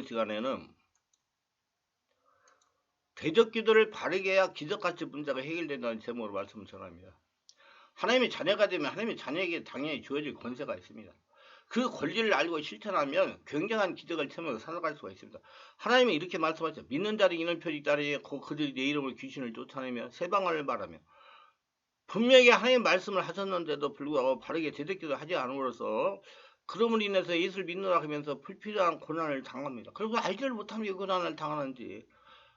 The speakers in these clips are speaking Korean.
시간에는 대적기도를 바르게 해야 기적같이 문제가 해결된다는 제목으로 말씀을 전합니다. 하나님의 자녀가 되면 하나님의 자녀에게 당연히 주어질 권세가 있습니다. 그 권리를 알고 실천하면 굉장한 기적을 체험해서 살아갈 수가 있습니다. 하나님이 이렇게 말씀하셨죠. 믿는 자를 이는 표지 따르게 그들이 내 이름으로 귀신을 쫓아내며 세방을 말하며, 분명히 하나님 말씀을 하셨는데도 불구하고 바르게 대적기도 하지 않음으로써 그럼으로 인해서 예수를 믿노라 하면서 불필요한 고난을 당합니다. 그리고 알지를 못하면 이 고난을 당하는지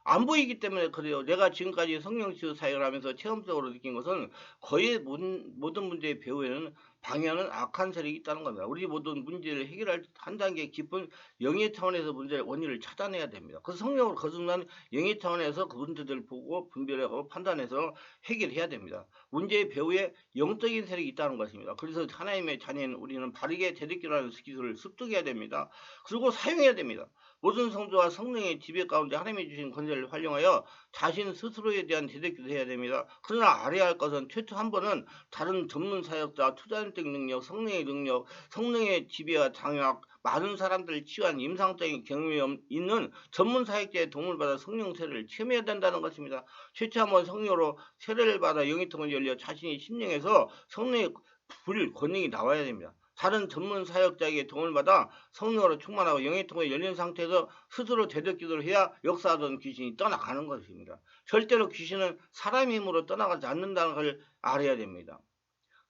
안 보이기 때문에 그래요. 내가 지금까지 성령치유 사역을 하면서 체험적으로 느낀 것은 거의 모든 문제의 배후에는 방해하는 악한 세력이 있다는 겁니다. 우리 모든 문제를 해결할 한 단계 깊은 영의 차원에서 문제의 원인을 찾아내야 됩니다. 그 성령으로 거듭난 영의 차원에서 그 문제들을 보고 분별하고 판단해서 해결해야 됩니다. 문제의 배후에 영적인 세력이 있다는 것입니다. 그래서 하나님의 자녀인 우리는 바르게 대적기라는 기술을 습득해야 됩니다. 그리고 사용해야 됩니다. 모든 성도와 성령의 지배 가운데 하나님이 주신 권세를 활용하여 자신 스스로에 대한 대적기도 해야 됩니다. 그러나 알아야 할 것은 최초 한 번은 다른 전문 사역자, 투자적 능력, 성령의 능력, 성령의 지배와 장악, 많은 사람들을 치유한 임상적인 경험이 있는 전문 사역자의 도움을 받아 성령 세례를 체험해야 된다는 것입니다. 최초 한 번 성령으로 세례를 받아 영의 통을 열려 자신이 심령에서 성령의 불 권능이 나와야 됩니다. 다른 전문 사역자에게 도움을 받아 성령으로 충만하고 영의 통에 열린 상태에서 스스로 대적기도를 해야 역사하던 귀신이 떠나가는 것입니다. 절대로 귀신은 사람의 힘으로 떠나가지 않는다는 걸 알아야 됩니다.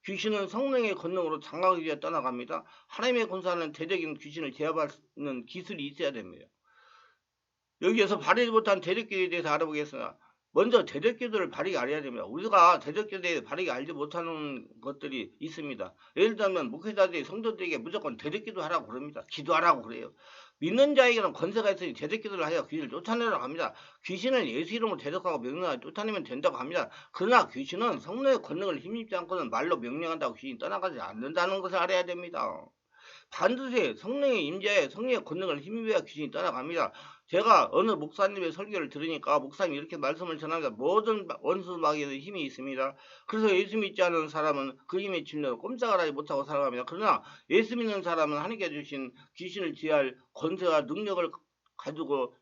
귀신은 성령의 권능으로 장악하기 위해 떠나갑니다. 하나님의 권세하는 대적인 귀신을 제압하는 기술이 있어야 됩니다. 여기에서 바르지 못한 대적기도에 대해서 알아보겠습니다. 먼저 대적기도를 바르게 알아야 됩니다. 우리가 대적기도에 바르게 알지 못하는 것들이 있습니다. 예를 들면 목회자들이 성도들에게 무조건 대적기도 하라고 그럽니다. 기도하라고 그래요. 믿는 자에게는 권세가 있으니 대적기도를 하여 귀신을 쫓아내라고 합니다. 귀신을 예수 이름으로 대적하고 명령하여 쫓아내면 된다고 합니다. 그러나 귀신은 성령의 권능을 힘입지 않고는 말로 명령한다고 귀신이 떠나가지 않는다는 것을 알아야 됩니다. 반드시 성령의 임재에 성령의 권능을 힘입어야 귀신이 떠나갑니다. 제가 어느 목사님의 설교를 들으니까 목사님이 이렇게 말씀을 전합니다. 모든 원수 마귀에는 힘이 있습니다. 그래서 예수 믿지 않는 사람은 그 힘에 질려 꼼짝을 하지 못하고 살아갑니다. 그러나 예수 믿는 사람은 하나님께 주신 귀신을 제할 권세와 능력을 가지고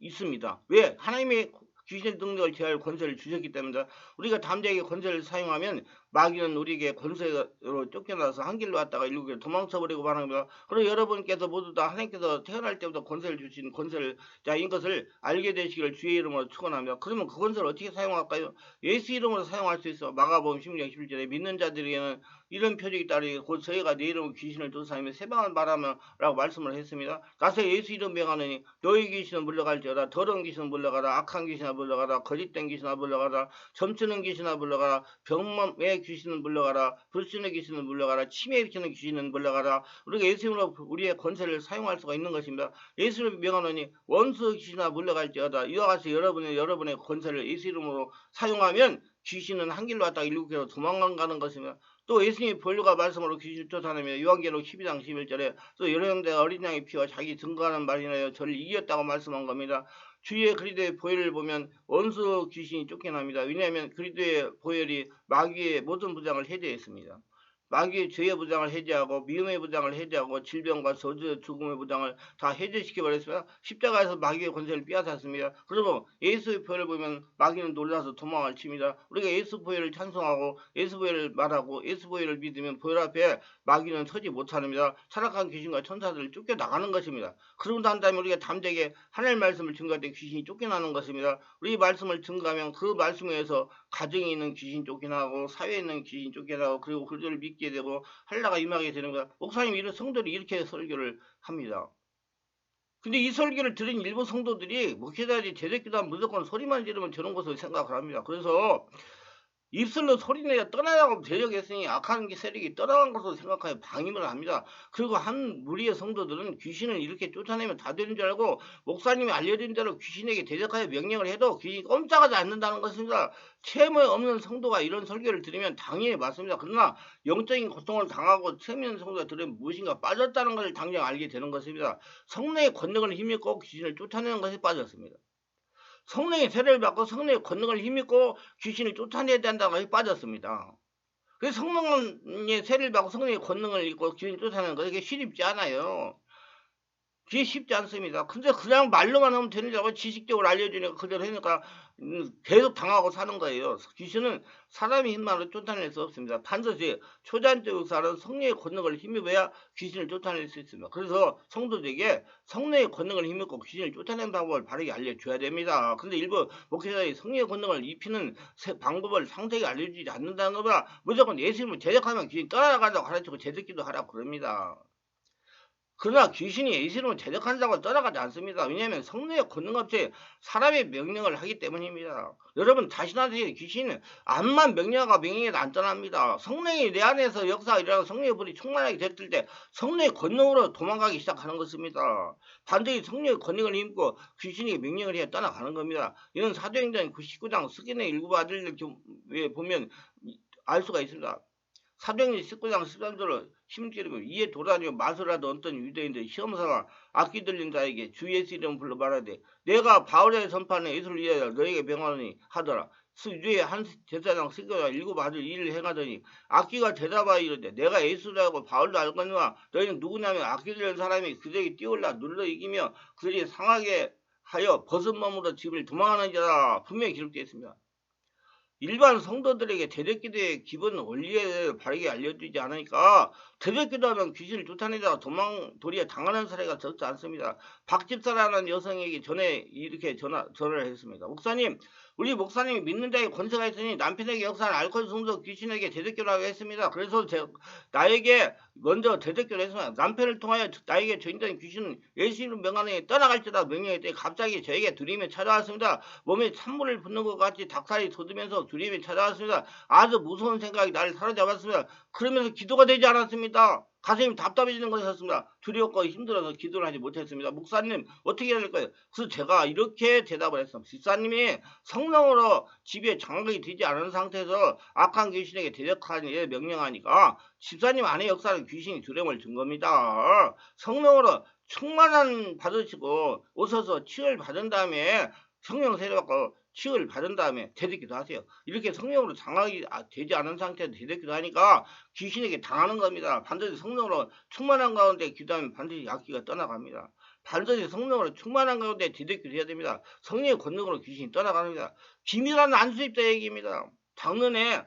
있습니다. 왜? 하나님의 귀신의 능력을 제할 권세를 주셨기 때문에. 우리가 담대하게 권세를 사용하면 마귀는 우리에게 권세로 쫓겨나서 한 길로 왔다가 일곱 길로 도망쳐버리고 말합니다. 그리고 여러분께서 모두 다 하나님께서 태어날 때부터 권세를 주신 권세를 자인 것을 알게 되시기를 주의 이름으로 축원합니다. 그러면 그 권세를 어떻게 사용할까요? 예수 이름으로 사용할 수 있어. 마가복음 16장 11절에 믿는 자들에게는 이런 표적이 따르게 곧 저희가 내 이름으로 귀신을 쫓아내며 세방을 말하며 라고 말씀을 했습니다. 나서 예수 이름 명하느니 너희 귀신은 물러갈지어다. 더러운 귀신은 물러가라. 악한 귀신아 물러가라. 거짓된 귀신아 물러가라. 점치는 귀신아 물러가라. 병의 귀신은 물러가라. 불신의 귀신은 물러가라. 치매 일으키는 귀신은 물러가라. 우리가 예수 이름으로 우리의 권세를 사용할 수가 있는 것입니다. 예수를 명하느니 원수 귀신아 물러갈지어다. 이와 같이 여러분의 권세를 예수 이름으로 사용하면 귀신은 한 길로 왔다가 일곱 길로 도망가는 것입니다. 또 예수님이 보혈과 말씀으로 귀신을 쫓아내며 요한계시록 12장 11절에 또 여러 형제가 어린 양의 피와 자기 증거하는 말이나여 저를 이겼다고 말씀한 겁니다. 주의 그리스도의 보혈을 보면 원수 귀신이 쫓겨납니다. 왜냐하면 그리스도의 보혈이 마귀의 모든 부장을 해제했습니다. 마귀의 죄의 부장을 해제하고 미움의 부장을 해제하고 질병과 저주의 죽음의 부장을 다 해제시켜버렸습니다. 십자가에서 마귀의 권세를 빼앗았습니다. 그리고 예수의 보혈을 보면 마귀는 놀라서 도망을 칩니다. 우리가 예수 보혈을 찬송하고 예수 보혈을 말하고 예수 보혈을 믿으면 보혈 앞에 마귀는 서지 못합니다. 타락한 귀신과 천사들을 쫓겨나가는 것입니다. 그러고 난 다음에 우리가 담대하게 하나님의 말씀을 증거할 때 귀신이 쫓겨나는 것입니다. 우리 말씀을 증거하면 그 말씀에 의해서 가정에 있는 귀신 쫓겨나고 사회에 있는 귀신 쫓겨나고 그리고 그들을 믿게 되고 한라가 임하게 되는 거야. 목사님 이런 성도들이 이렇게 설교를 합니다. 근데 이 설교를 들은 일부 성도들이 목회자들이 대적기도하면 무조건 소리만 지르면 되는 것으로 생각을 합니다. 그래서 입술로 소리내어 떠나라고 대적했으니 악한 세력이 떠나간 것으로 생각하여 방임을 합니다. 그리고 한 무리의 성도들은 귀신을 이렇게 쫓아내면 다 되는 줄 알고 목사님이 알려준 대로 귀신에게 대적하여 명령을 해도 귀신이 꼼짝하지 않는다는 것입니다. 체험이 없는 성도가 이런 설교를 들으면 당연히 맞습니다. 그러나 영적인 고통을 당하고 체험 있는 성도가 들으면 무엇인가 빠졌다는 것을 당장 알게 되는 것입니다. 성령의 권능을 힘입고 귀신을 쫓아내는 것이 빠졌습니다. 성령의 세례를 받고 성령의 권능을 힘입고 귀신을 쫓아내야 된다는 것이 빠졌습니다. 그래서 성령의 세례를 받고 성령의 권능을 입고 귀신을 쫓아내는 것이 쉽지 않아요. 그게 쉽지 않습니다. 근데 그냥 말로만 하면 되느냐고 지식적으로 알려주니까 그대로 하니까 계속 당하고 사는 거예요. 귀신은 사람의 힘만으로 쫓아낼 수 없습니다. 반드시 초자연적 역사는 성령의 권능을 힘입어야 귀신을 쫓아낼 수 있습니다. 그래서 성도들에게 성령의 권능을 힘입고 귀신을 쫓아내는 방법을 바르게 알려줘야 됩니다. 근데 일부 목회자들이 성령의 권능을 입히는 방법을 상세히 알려주지 않는다는 것보다 무조건 예수님을 대적하면 귀신 떠나간다고 가르치고 제듣기도 하라고 그럽니다. 그러나 귀신이 예수님을 대적한다고 떠나가지 않습니다. 왜냐하면 성령의 권능 없이 사람의 명령을 하기 때문입니다. 여러분 자신한테 귀신은 암만 명령하고 명령해도 안 떠납니다. 성령이 내 안에서 역사가 일어나고 성령의 불이 충만하게 됐을 때 성령의 권능으로 도망가기 시작하는 것입니다. 반드시 성령의 권능을 힘고 귀신이 명령을 해야 떠나가는 겁니다. 이런 사도행전 19장 스kin의 일부 아들들 보면 알 수가 있습니다. 사도행전 19장 13절로 16절이면 이에 돌아다니며 마술하던 어떤 유대인들 시험사가 악기 들린 자에게 주 예수 이름을 불러 말하되 내가 바울의 선판에 예수를 위하여 너에게 명하노니 하더라. 유대의 한 제사장 스가가 일곱 아들 일을 행하더니 악기가 대답하여 이르되 내가 예수라고 바울도 알거니와 너희는 누구냐면 악기 들린 사람이 그들에게 뛰어올라 눌러 이기며 그들이 상하게 하여 벗은 몸으로 집을 도망하는 자라 분명히 기록되어 있습니다. 일반 성도들에게 대적기도의 기본 원리에 바르게 알려주지 않으니까 대적기도하면 귀신을 쫓아내다가 도리에 당하는 사례가 적지 않습니다. 박 집사라는 여성에게 전에 이렇게 전화를 했습니다. 목사님, 우리 목사님이 믿는 자에게 권세가 있으니 남편에게 역사는 알코올 성도 귀신에게 대적기도하고 했습니다. 그래서 나에게 먼저 대적기도를 했습니다. 남편을 통하여 나에게 죄인된 귀신은 예수님 명하에 떠나갈지다 명령했더니 갑자기 저에게 두려움이 찾아왔습니다. 몸에 찬물을 붓는 것 같이 닭살이 돋으면서 두려움이 찾아왔습니다. 아주 무서운 생각이 나를 사로잡았습니다. 그러면서 기도가 되지 않았습니다. 가슴이 답답해지는 것이었습니다. 두렵고 힘들어서 기도를 하지 못했습니다. 목사님 어떻게 해야 될까요? 그래서 제가 이렇게 대답을 했습니다. 집사님이 성령으로 집에 장악이 되지 않은 상태에서 악한 귀신에게 대적하니 명령하니까 집사님 안에 역사는 귀신이 두려움을 준 겁니다. 성령으로 충만한 받으시고 오셔서 치유를 받은 다음에 성령 세례받고 치유를 받은 다음에 대적기도 하세요. 이렇게 성령으로 장악이 되지 않은 상태에서 대적기도 하니까 귀신에게 당하는 겁니다. 반드시 성령으로 충만한 가운데 기도하면 반드시 악기가 떠나갑니다. 반드시 성령으로 충만한 가운데 대적기도 해야 됩니다. 성령의 권능으로 귀신이 떠나갑니다. 비밀한 안수입자 얘기입니다. 작년에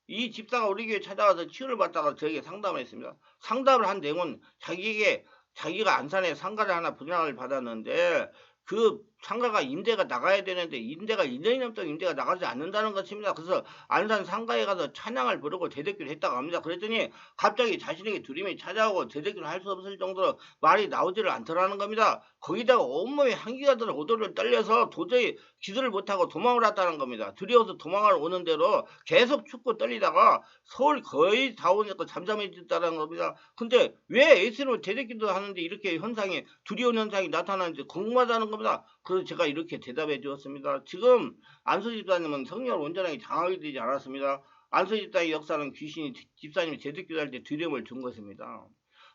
이 집사가 우리 교회 찾아와서 치유를 받다가 저에게 상담을 했습니다. 상담을 한 내용은 자기가 안산에 상가를 하나 분양을 받았는데 그 상가가 임대가 나가야 되는데 임대가 1년이 넘도록 임대가 나가지 않는다는 것입니다. 그래서 안산 상가에 가서 찬양을 부르고 대적기를 했다고 합니다. 그랬더니 갑자기 자신에게 두려움이 찾아오고 대적기를 할 수 없을 정도로 말이 나오지를 않더라는 겁니다. 거기다가 온몸에 한기가 들어 오돌을 떨려서 도저히 기도를 못하고 도망을 왔다는 겁니다. 두려워서 도망을 오는 대로 계속 춥고 떨리다가 서울 거의 다 오니까 잠잠해졌다는 겁니다. 근데 왜 예수님을 대적기도 하는데 이렇게 현상이 두려운 현상이 나타나는지 궁금하다는 겁니다. 그래서 제가 이렇게 대답해 주었습니다. 지금 안수 집사님은 성령을 온전하게 장악이 되지 않았습니다. 안수 집사의 역사는 귀신이 집사님이 대적기도할 때 두려움을 준 것입니다.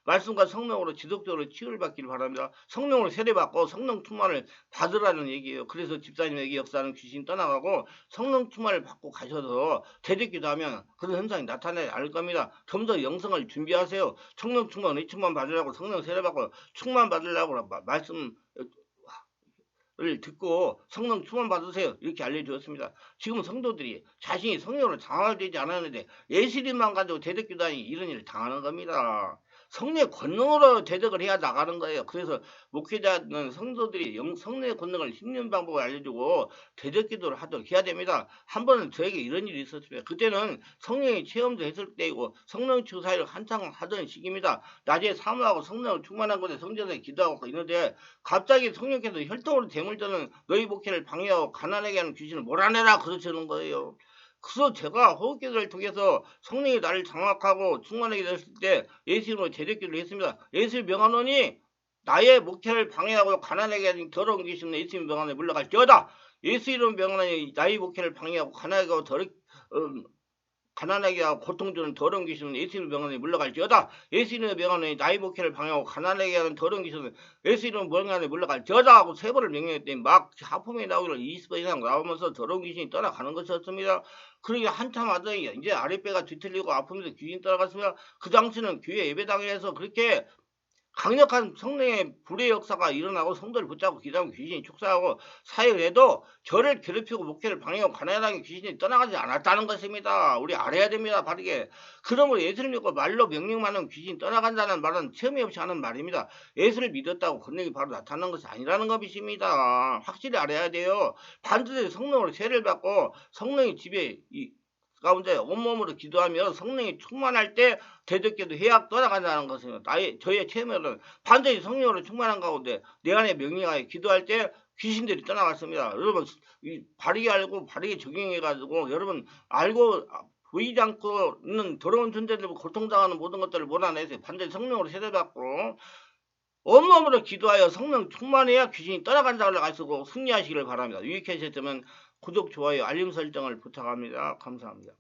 말씀과 성령으로 지속적으로 치유를 받기를 바랍니다. 성령으로 세례받고 성령 충만을 받으라는 얘기예요. 그래서 집사님에게 역사는 귀신이 떠나가고 성령 충만을 받고 가셔서 대적기도 하면 그런 현상이 나타나지 않을 겁니다. 좀 더 영성을 준비하세요. 성령 충만, 의충만 받으려고 성령 세례받고 충만 받으려고 말씀 을 듣고 성령 충만 받으세요. 이렇게 알려주었습니다. 지금 성도들이 자신이 성령으로 장악되지 않았는데 예수님만 가지고 대적기도하니 이런 일을 당하는 겁니다. 성령의 권능으로 대적을 해야 나가는 거예요. 그래서 목회자는 성도들이 성령의 권능을 힘는 방법을 알려주고 대적기도를 하도록 해야 됩니다. 한 번은 저에게 이런 일이 있었습니다. 그때는 성령의 체험도 했을 때이고 성령 치유 사역을 한창 하던 시기입니다. 낮에 사모하고 성령을 충만한 곳에 성전에 기도하고 있는데 갑자기 성령께서 혈통으로 대물드는 너희 목회를 방해하고 가난하게 하는 귀신을 몰아내라 그러시는 거예요. 그래서 제가 호흡기도를 통해서 성령이 나를 장악하고 충만하게 됐을 때 예수님으로 대적기도를 했습니다. 예수님 명하노니 나의 목회를 방해하고 가난하게 하는 더러운 귀신은 예수님 명하노니 물러갈지어다. 예수 이름 명하노니 나의 목회를 방해하고 가난하게 하고 가난하게 하고 고통 주는 더러운 귀신은 예수님의 명하노니 물러갈지어다. 예수님의 명하노니 나의 목회를 방해하고 가난하게 하는 더러운 귀신은 예수님의 명하노니 물러갈지어다 하고 세 번을 명령했더니 막 하품이 나오기로 20번 이상 나오면서 더러운 귀신이 떠나가는 것이었습니다. 그러게 한참 하더니 이제 아랫배가 뒤틀리고 아프면서 귀신이 떠나갔습니다. 그 당시는 교회 예배당에서 그렇게 강력한 성령의 불의 역사가 일어나고 성도를 붙잡고 기도하고 귀신이 축사하고 사역을 해도 저를 괴롭히고 목회를 방해하고 가난하게 귀신이 떠나가지 않았다는 것입니다. 우리 알아야 됩니다. 바르게. 그러므로 예수를 믿고 말로 명령만은 귀신이 떠나간다는 말은 체험이 없이 하는 말입니다. 예수를 믿었다고 권능이 바로 나타나는 것이 아니라는 것입니다. 확실히 알아야 돼요. 반드시 성령으로 세례를 받고 성령의 집에 가운데 온몸으로 기도하며 성령이 충만할 때 대적기도 해약 떠나간다는 것은 저의 체험으로는 반드시 성령으로 충만한 가운데 내 안에 명령하여 기도할 때 귀신들이 떠나갔습니다. 여러분 바르게 알고 바르게 적용해가지고 여러분 알고 보이지 않고 있는 더러운 존재들 고통당하는 모든 것들을 몰아내서 반드시 성령으로 세례받고 온몸으로 기도하여 성령 충만해야 귀신이 떠나간다고 하시고 승리하시기를 바랍니다. 유익하셨다면 구독, 좋아요, 알림 설정을 부탁합니다. 감사합니다.